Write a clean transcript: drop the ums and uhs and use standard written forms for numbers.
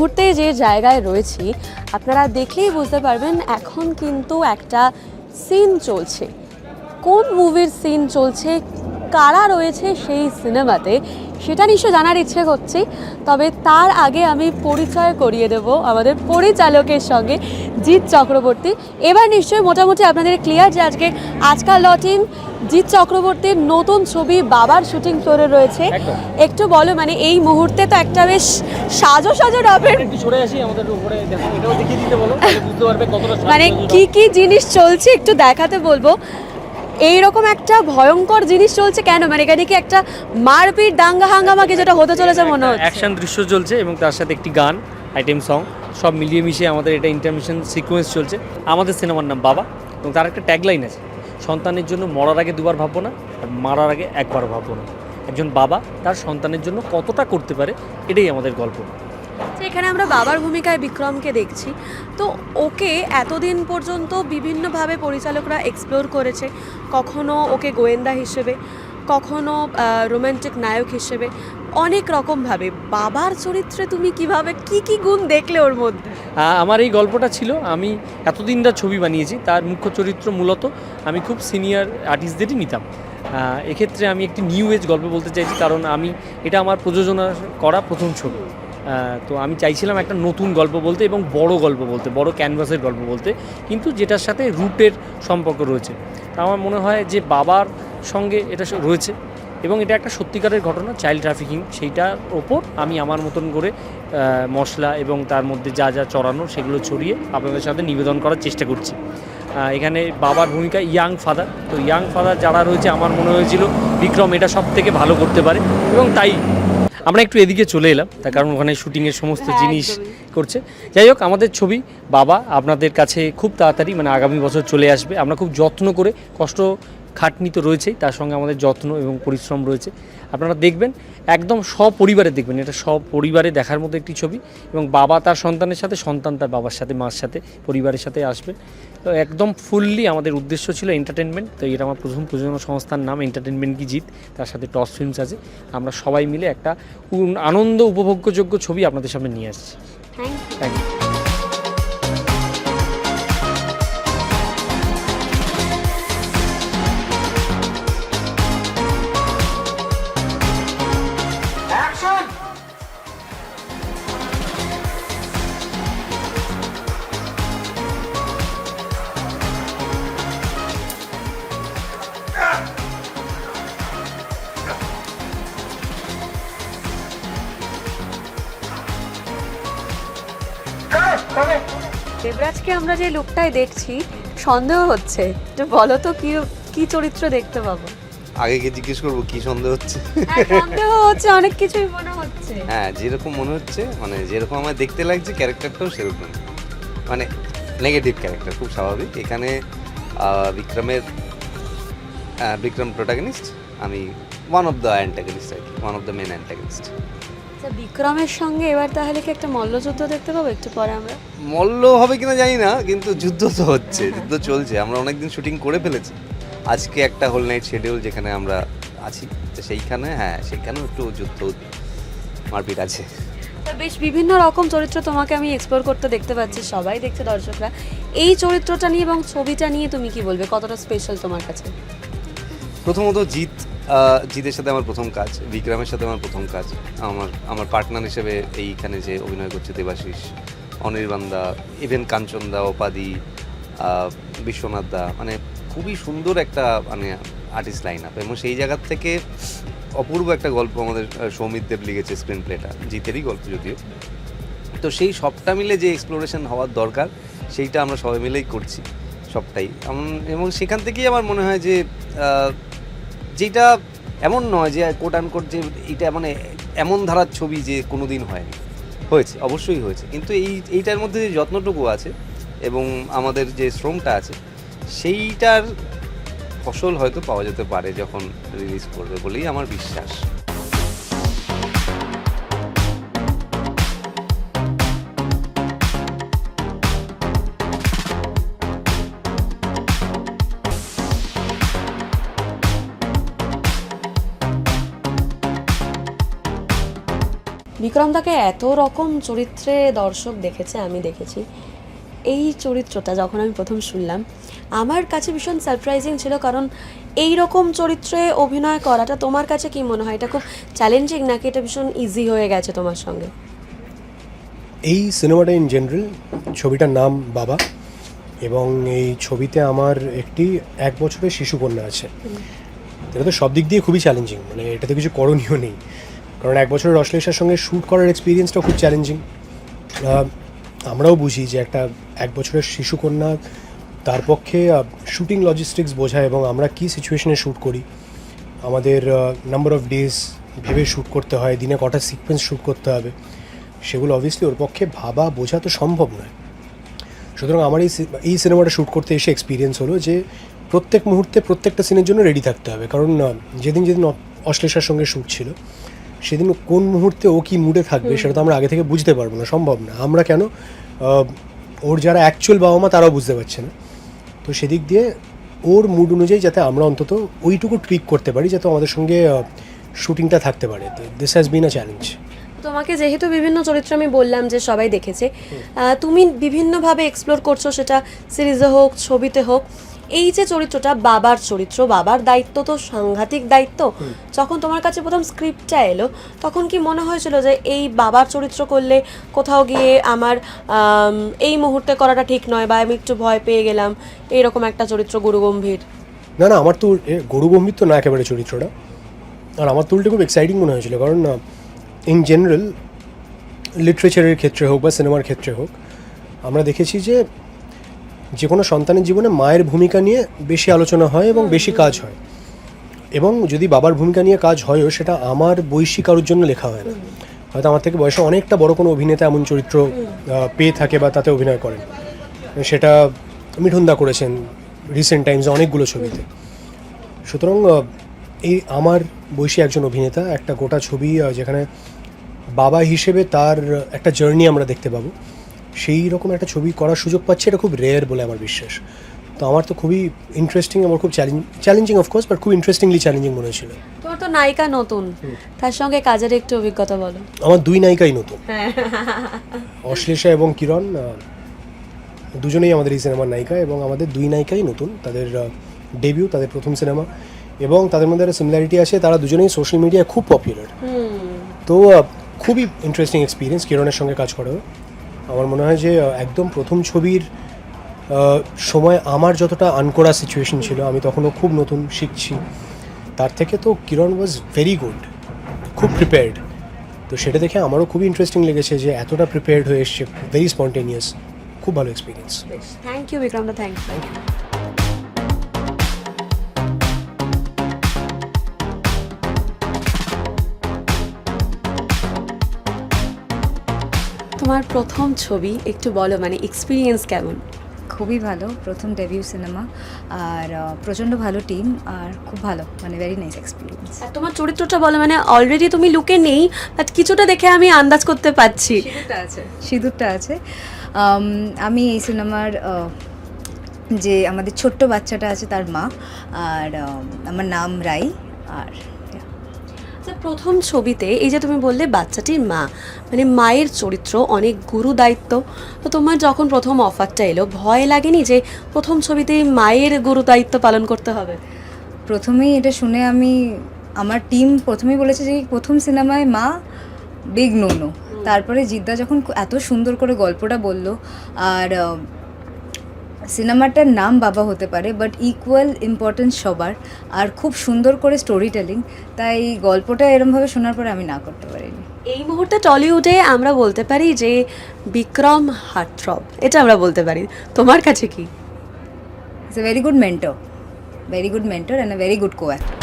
মুহূর্তে যে জায়গায় রয়েছি আপনারা দেখলেই বুঝতে পারবেন এখন কিন্তু একটা সিন চলছে। কোন মুভির সিন চলছে, কারা রয়েছে সেই সিনেমাতে, সেটা নিশ্চয় জানার ইচ্ছে করছে। তবে তার আগে আমি পরিচয় করিয়ে দেব আমাদের পরিচালকের সঙ্গে, জিৎ চক্রবর্তী। এবার নিশ্চয়ই মোটামুটি আপনাদের ক্লিয়ার যে আজকাল লটিন জিৎ চক্রবর্তীর নতুন ছবি বাবার শুটিং ফ্লোরে রয়েছে। একটু বলো, মানে এই মুহূর্তে তো একটা বেশ সাজো সাজো রবের মানে কি কি জিনিস চলছে একটু দেখাতে বলবো। এইরকম একটা ভয়ঙ্কর জিনিস চলছে কেন, মানে এখানে কি একটা মারপিট দাঙ্গা হাঙ্গামা কি যেটা হতে চলেছে মনে হচ্ছে? অ্যাকশন দৃশ্য চলছে এবং তার সাথে একটি গান, আইটেম সং, সব মিলিয়ে মিশিয়ে আমাদের এটা ইন্টারমিশন সিকোয়েন্স চলছে। আমাদের সিনেমার নাম বাবা এবং তার একটা ট্যাগলাইন আছে, সন্তানের জন্য মরার আগে দুবার ভাববো না, আর মারার আগে একবার ভাববো না। একজন বাবা তার সন্তানের জন্য কতটা করতে পারে, এটাই আমাদের গল্প। এখানে আমরা বাবার ভূমিকায় বিক্রমকে দেখছি। তো ওকে এতদিন পর্যন্ত বিভিন্নভাবে পরিচালকরা এক্সপ্লোর করেছে, কখনো ওকে গোয়েন্দা হিসেবে, কখনো রোম্যান্টিক নায়ক হিসেবে, অনেক রকমভাবে। বাবার চরিত্রে তুমি কিভাবে কি কি গুণ দেখলে ওর মধ্যে? আমার এই গল্পটা ছিল, আমি এতদিন যা ছবি বানিয়েছি তার মুখ্য চরিত্র মূলত আমি খুব সিনিয়র আর্টিস্টদেরই নিতাম। এক্ষেত্রে আমি একটি নিউ এজ গল্প বলতে চাইছি, কারণ এটা আমার প্রযোজনা করা প্রথম ছবি। তো আমি চাইছিলাম একটা নতুন গল্প বলতে এবং বড় গল্প বলতে, বড় ক্যানভাসের গল্প বলতে, কিন্তু যেটার সাথে রুটের সম্পর্ক রয়েছে। তা আমার মনে হয় যে বাবার সঙ্গে এটা রয়েছে এবং এটা একটা সত্যিকারের ঘটনা, চাইল্ড ট্রাফিকিং। সেইটার ওপর আমি আমার মতন করে মশলা এবং তার মধ্যে যা যা চড়ানো সেগুলো ছড়িয়ে আপনাদের সাথে নিবেদন করার চেষ্টা করছি। এখানে বাবার ভূমিকা ইয়াং ফাদার, তো ইয়াং ফাদার যারা রয়েছে আমার মনে হয়েছিল বিক্রম এটা সব থেকে ভালো করতে পারে এবং তাই আমরা একটু এদিকে চলে এলাম, তার কারণ ওখানে শুটিংয়ের সমস্ত জিনিস করছে। যাই হোক, আমাদের ছবি বাবা আপনাদের কাছে খুব তাড়াতাড়ি, মানে আগামী বছর চলে আসবে। আমরা খুব যত্ন করে, কষ্ট খাটনি তো রয়েছেই, তার সঙ্গে আমাদের যত্ন এবং পরিশ্রম রয়েছে। আপনারা দেখবেন, একদম সপরিবারে দেখবেন, এটা সপরিবারে দেখার মতো একটি ছবি। এবং বাবা তার সন্তানের সাথে, সন্তান তার বাবার সাথে, মার সাথে, পরিবারের সাথে আসবে। তো একদম ফুললি আমাদের উদ্দেশ্য ছিল এন্টারটেনমেন্ট। তো এটা আমার প্রথম প্রযোজনা সংস্থার নাম এন্টারটেনমেন্ট কি জিত, তার সাথে টস ফিল্মস আছে। আমরা সবাই মিলে একটা আনন্দ উপভোগ্যযোগ্য ছবি আপনাদের সামনে নিয়ে আসছি। Thank you. দেবরাজকে আমরা যে লুকটাই দেখছি সন্দেহ হচ্ছে, তো বলো তো কি কি চরিত্র দেখতে পাবো? আগে কি জিজ্ঞেস করবো কি সন্দেহ হচ্ছে? সন্দেহ হচ্ছে, অনেক কিছুই মনে হচ্ছে। হ্যাঁ, যেরকম মনে হচ্ছে, মানে যেরকম আমার দেখতে লাগছে ক্যারেক্টারটাও সেরকম, মানে নেগেটিভ ক্যারেক্টার, খুব স্বাভাবিক। এখানে বিক্রম প্রোটাগনিস্ট, আমি ওয়ান অফ দ্য অ্যান্টাগনিস্ট আর কি, one of the main antagonist. বিক্রমের সঙ্গে এবার তাহলে কি একটা মল্লযুদ্ধ দেখতে পাবো একটু পরে আমরা? মল্ল হবে কিনা জানি না, কিন্তু যুদ্ধ তো হচ্ছে, যুদ্ধ চলছে। আমরা অনেকদিন শুটিং করে ফেলেছি, আজকে একটা হোল নাইট শিডিউল যেখানে আমরা আছি, তো সেইখানে সেইখানেও একটু যুদ্ধ মারপিট আছে। বেশ বিভিন্ন রকম চরিত্র তোমাকে আমি এক্সপ্লোর করতে দেখতে পাচ্ছি, সবাই দেখছে, দর্শকরা। এই চরিত্রটা নিয়ে এবং ছবিটা নিয়ে তুমি কি বলবে, কতটা স্পেশাল তোমার কাছে? প্রথমত জিতের সাথে আমার প্রথম কাজ, বিক্রমের সাথে আমার প্রথম কাজ। আমার পার্টনার হিসেবে এইখানে যে অভিনয় করছে দেবাশিস, অনির্বাণ দা, ইভেন কাঞ্চন দা, অপাদি, বিশ্বনাথ দা, মানে খুবই সুন্দর একটা মানে আর্টিস্ট লাইন আপ। এবং সেই জায়গার থেকে অপূর্ব একটা গল্প আমাদের সৌমিত দেব লিখেছে, স্ক্রিন প্লেটা জিতেরই গল্প যদিও। তো সেই সবটা মিলে যে এক্সপ্লোরেশন হওয়ার দরকার সেইটা আমরা সবাই মিলেই করছি সবটাই। এবং সেখান থেকেই আমার মনে হয় যে যেটা এমন নয় যে কোট আনকোট যে এইটা মানে এমন ধারার ছবি যে কোনো দিন হয়নি, হয়েছে, অবশ্যই হয়েছে, কিন্তু এইটার মধ্যে যে যত্নটুকু আছে এবং আমাদের যে শ্রমটা আছে সেইটার ফসল হয়তো পাওয়া যেতে পারে যখন রিলিজ করবে বলেই আমার বিশ্বাস। বিক্রমদাকে এত রকম চরিত্রে দর্শক দেখেছে, আমি দেখেছি। এই চরিত্রটা যখন আমি প্রথম শুনলাম আমার কাছে ভীষণ সারপ্রাইজিং ছিল, কারণ এই রকম চরিত্রে অভিনয় করাটা তোমার কাছে কি মনে হয়, এটা খুব চ্যালেঞ্জিং নাকি এটা ভীষণ ইজি হয়ে গেছে তোমার সঙ্গে? এই সিনেমাটা ইন জেনারেল, ছবিটার নাম বাবা, এবং এই ছবিতে আমার একটি 1 বছরের শিশুকন্যা আছে। এটা তো সব দিক দিয়ে খুবই চ্যালেঞ্জিং, মানে এটাতে কিছু করণীয় নেই, কারণ 1 বছরের অশ্লেষার সঙ্গে শ্যুট করার এক্সপিরিয়েন্সটা খুব চ্যালেঞ্জিং। আমরাও বুঝি যে একটা 1 বছরের শিশুকন্যা, তার পক্ষে শুটিং লজিস্টিক্স বোঝা এবং আমরা কী সিচুয়েশনে শ্যুট করি, আমাদের নাম্বার অফ ডেজ ভেবে শ্যুট করতে হয়, দিনে কটা সিকোয়েন্স শ্যুট করতে হবে, সেগুলো অবভিয়াসলি ওর পক্ষে ভাবা বোঝা তো সম্ভব নয়। সুতরাং আমার এই সিনেমাটা শ্যুট করতে এসে এক্সপিরিয়েন্স হলো যে প্রত্যেক মুহূর্তে প্রত্যেকটা সিনের জন্য রেডি থাকতে হবে, কারণ যেদিন অশ্লেষার সঙ্গে শ্যুট ছিল সেদিন কোন মুহূর্তে ও কী মুডে থাকবে সেটা তো আমরা আগে থেকে বুঝতে পারবো না, সম্ভব না। আমরা কেন, ওর যারা অ্যাকচুয়াল বাবা মা তারাও বুঝতে পারছে না। তো সেদিক দিয়ে ওর মুড অনুযায়ী যাতে আমরা অন্তত ওইটুকু ট্রিক করতে পারি যাতে আমাদের সঙ্গে শুটিংটা থাকতে পারে। তো this has been a challenge. তোমাকে যেহেতু বিভিন্ন চরিত্র আমি বললাম যে সবাই দেখেছে, তুমি বিভিন্নভাবে এক্সপ্লোর করছো, সেটা সিরিজে হোক ছবিতে হোক। এই যে চরিত্রটা বাবার চরিত্র, বাবার দায়িত্ব তো সাংঘাতিক দায়িত্ব। যখন তোমার কাছে প্রথম স্ক্রিপ্টটা এলো তখন কি মনে হয়েছিল যে এই বাবার চরিত্র করলে কোথাও গিয়ে আমার এই মুহূর্তে করাটা ঠিক নয়, বা আমি একটু ভয় পেয়ে গেলাম, এইরকম একটা চরিত্র গুরুগম্ভীর? না না, আমার তো গরুগম্ভীর তো না একেবারে চরিত্রটা, আর আমার তো উল্টে খুব এক্সাইটিং মনে হয়েছিল, কারণ ইন জেনারেল লিটারেচারের ক্ষেত্রে হোক বা সিনেমার ক্ষেত্রে হোক আমরা দেখেছি যে কোনো সন্তানের জীবনে মায়ের ভূমিকা নিয়ে বেশি আলোচনা হয় এবং বেশি কাজ হয়, এবং যদি বাবার ভূমিকা নিয়ে কাজ হয়ও সেটা আমার বয়সী কারোর জন্য লেখা হয় না। হয়তো আমার থেকে বয়সে অনেকটা বড় কোনো অভিনেতা এমন চরিত্র পেয়ে থাকে বা তাতে অভিনয় করেন, সেটা মিঠুনদা করেছেন রিসেন্ট টাইমসে অনেকগুলো ছবিতে। সুতরাং এই আমার বয়সী একজন অভিনেতা একটা গোটা ছবি যেখানে বাবা হিসেবে তার একটা জার্নি আমরা দেখতে পাবো, সেই রকম একটা ছবি করার সুযোগ পাচ্ছে, এটা খুব রেয়ার বলে আমার বিশ্বাস। তো আমার তো খুবই ইন্টারেস্টিং, আমার খুব চ্যালেঞ্জিং অফকোর্স, বাট খুব ইন্টারেস্টিংলি চ্যালেঞ্জিং মনে হয়েছিল। তোমার তো নায়িকা নতুন, তার সঙ্গে কাজের একটু অভিজ্ঞতা বলো। আমার 2 নায়িকাই নতুন, অশ্লেষা এবং কিরণ, দুজনেই আমাদের এই সিনেমার নায়িকা, এবং আমাদের 2 নায়িকাই নতুন, তাদের ডেবিউ, তাদের প্রথম সিনেমা, এবং তাদের মধ্যে একটা সিমিলারিটি আছে, তারা দুজনেই সোশ্যাল মিডিয়ায় খুব পপুলার। তো খুবই ইন্টারেস্টিং এক্সপিরিয়েন্স কিরণের সঙ্গে কাজ করা। আমার মনে হয় যে একদম প্রথম ছবির সময় আমার যতটা আনকোড়া সিচুয়েশন ছিল, আমি তখনও খুব নতুন শিখছি, তার থেকে তো কিরণ ওয়াজ ভেরি গুড, খুব প্রিপেয়ার্ড। তো সেটা দেখে আমারও খুবই ইন্টারেস্টিং লেগেছে যে এতটা প্রিপেয়ার্ড হয়ে এসছে, ভেরি স্পন্টেনিয়াস, খুব ভালো এক্সপিরিয়েন্স। থ্যাংক ইউ বিক্রমদা, থ্যাংক ইউ। তোমার প্রথম ছবি একটু বলো, মানে এক্সপিরিয়েন্স কেমন? খুবই ভালো, প্রথম ডেবিউ সিনেমা, আর প্রচণ্ড ভালো টিম, আর খুব ভালো, মানে ভেরি নাইস এক্সপিরিয়েন্স। আর তোমার চরিত্রটা বলো, মানে অলরেডি তুমি লুকে নেই, বাট কিছুটা দেখে আমি আন্দাজ করতে পারছি। সিঁদুরটা আছে। আমি এই সিনেমার যে আমাদের ছোট্ট বাচ্চাটা আছে তার মা, আর আমার নাম রাই। আর প্রথম ছবিতে এই যে তুমি বললে বাচ্চাটির মা, মানে মায়ের চরিত্র, অনেক গুরু দায়িত্ব। তো তোমার যখন প্রথম অফারটা এলো ভয় লাগেনি যে প্রথম ছবিতেই মায়ের গুরু দায়িত্ব পালন করতে হবে? প্রথমেই এটা শুনে আমার টিম প্রথমেই বলেছে যে প্রথম সিনেমায় মা, বিগ নো। তারপরে জিদ্দা যখন এত সুন্দর করে গল্পটা বলল, আর সিনেমাটার নাম বাবা হতে পারে বাট ইকুয়াল ইম্পর্টেন্স সবার, আর খুব সুন্দর করে স্টোরি টেলিং, তাই গল্পটা এরমভাবে শোনার পরে আমি না করতে পারিনি। এই মুহূর্তে টলিউডে আমরা বলতে পারি যে বিক্রম হার্টথ্রব, এটা আমরা বলতে পারি। তোমার কাছে কি? It's a very good mentor and a very good কো-অ্যাক্টর।